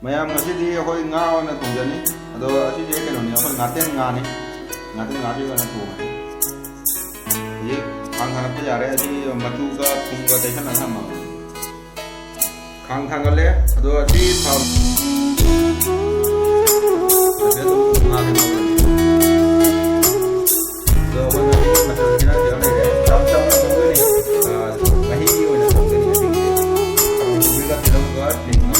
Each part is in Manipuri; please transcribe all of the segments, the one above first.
ꯃꯌꯥꯝ ꯉꯁꯤꯗꯤ ꯑꯩꯈꯣꯏ ꯉꯥ ꯑꯣꯏꯅ ꯊꯣꯡꯖꯅꯤ ꯑꯗꯣ ꯑꯁꯤꯁꯦ ꯀꯩꯅꯣꯅꯤ ꯑꯩꯈꯣꯏ ꯉꯥꯇꯦꯟ ꯉꯥꯅꯤ ꯉꯥꯇꯦꯟ ꯉꯥꯁꯤ ꯑꯣꯏꯅ ꯊꯣꯡꯉꯅꯤ ꯍꯧꯖꯤꯛ ꯈꯥꯡ ꯊꯥꯡꯒꯠꯄ ꯌꯥꯔꯦ ꯑꯁꯤ ꯃꯆꯨꯒ ꯊꯨꯝꯒ ꯇꯩꯁꯜꯂꯒ ꯊꯝꯃꯕꯅꯤ ꯈꯥꯡ ꯊꯥꯡꯒꯠꯂꯦ ꯑꯗꯣ ꯑꯁꯤ ꯊꯥꯎ ꯉꯥꯁꯤ ꯉꯧꯔꯅꯤ ꯑꯗꯣ ꯑꯩꯈꯣꯏ ꯉꯁꯤꯒꯤ ꯃꯆꯜꯁꯤꯅ ꯁꯤꯗ ꯂꯩꯔꯦ ꯆꯝ ꯆꯝꯅ ꯊꯣꯡꯗꯣꯏꯅꯤ ꯃꯍꯤ ꯑꯣꯏꯅ ꯊꯣꯡꯗꯣꯏꯅꯤ ꯉꯁꯤꯒꯤꯗꯤ ꯊꯥꯎꯒ ꯇꯤꯜꯍꯧꯒ ꯁꯤꯡꯒ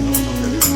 ꯃꯣꯔꯣꯛꯀ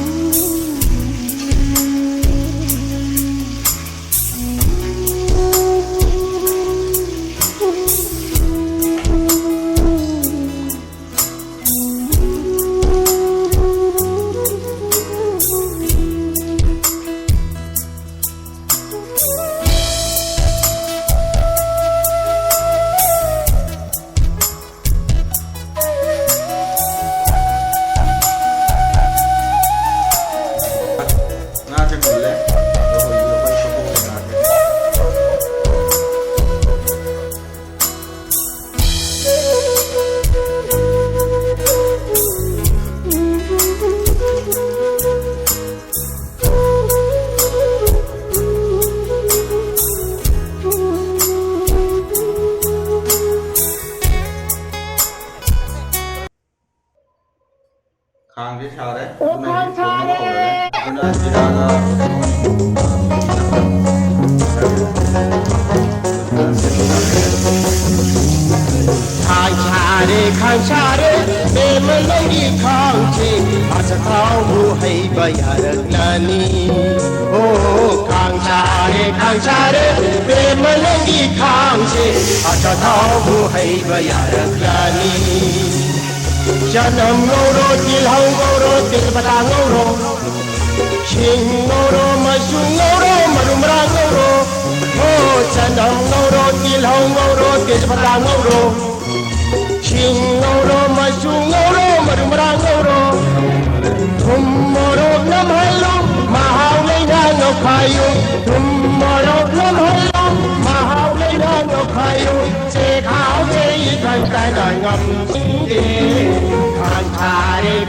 खांगे सारे खांसारे बेमलंगी खांचे असखाऊ है बयारलानी ओ खांसारे बेमलंगी खांचे असखाऊ है बयारलानी Janam ngoro tilhau ngoro tilbata ngoro Shing ngoro masu ngoro marumra ngoro Oh janam ngoro tilhau ngoro tilbata ngoro Shing ngoro masu ngoro marumra ngoro Thum moro namhailo mahau leina ngokhayo Thum moro namhailo mahau leina ngokhayo Se khao se yikan tai dai ngam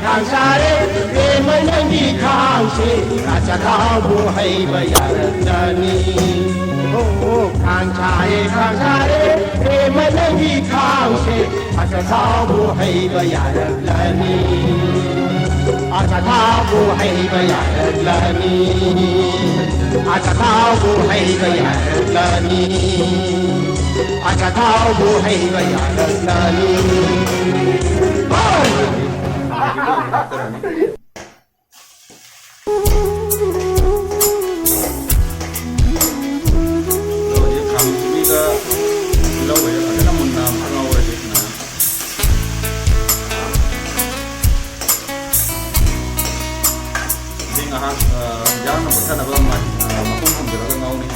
खांसारे बेमलंगी खांसे असखाऊ है बयारलानी ओ खांसारे बेमलंगी खांसे असखाऊ है बयारलानी असखाऊ है बयारलानी असखाऊ है बयारलानी असखाऊ है बयारलानी ꯄꯠꯊꯅꯕ ꯃꯄꯨꯝ ꯊꯝꯖꯤꯜꯂꯒ ꯉꯧꯅꯤ.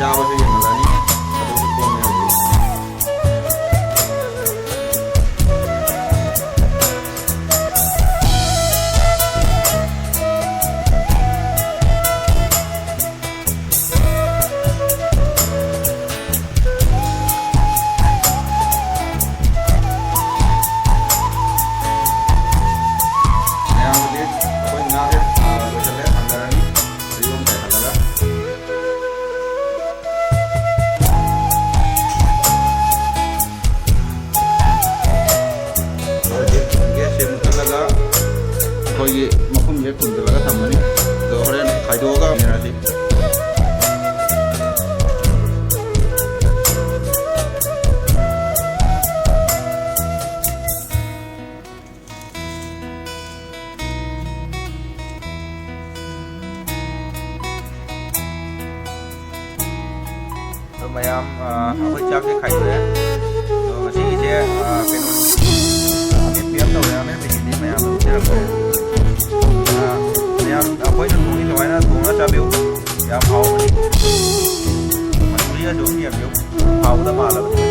ꯆꯥꯕꯁꯨ ꯌꯦꯡꯍꯜꯂꯅꯤ ꯑꯗꯨꯁꯨ ꯊꯣꯡꯉꯦ ꯍꯧꯖꯤꯛ ꯑꯩꯈꯣꯏꯒꯤ ꯃꯈꯨꯝꯁꯦ ꯈꯨꯝꯖꯤꯜꯂꯒ ꯊꯝꯃꯅꯤ ꯑꯗꯣ ꯍꯣꯔꯦꯟ ꯈꯥꯏꯗꯣꯛꯑꯒ ꯌꯦꯡꯉꯁꯤ ꯑꯗꯣ ꯃꯌꯥꯝ ꯑꯩꯈꯣꯏ ꯆꯥꯛꯁꯦ ꯈꯥꯏꯗꯣꯛꯑꯦ ꯑꯗꯣ ꯉꯁꯤꯒꯤꯁꯦ ꯀꯩꯅꯣꯅꯤ ꯑꯃꯦꯠꯄꯤ ꯑꯃ ꯇꯧꯔꯦ ꯑꯃꯦꯠꯄꯤꯁꯤꯗꯤ ꯃꯌꯥꯝꯅ ꯎꯖꯔꯛꯄꯅꯦ ꯃꯌꯥꯝ ꯑꯩꯈꯣꯏꯅ ꯊꯣꯡꯉꯤ ꯁꯨꯃꯥꯏꯅ ꯊꯣꯡꯉꯒ ꯆꯥꯕꯤꯌꯨ ꯌꯥꯝ ꯍꯥꯎꯕꯅꯤ ꯃꯅꯤꯄꯨꯔꯤꯒꯁꯨ ꯑꯗꯨꯝ ꯌꯦꯡꯕꯤꯌꯨ ꯍꯥꯎꯕꯗ ꯃꯥꯜꯂꯕꯅꯤ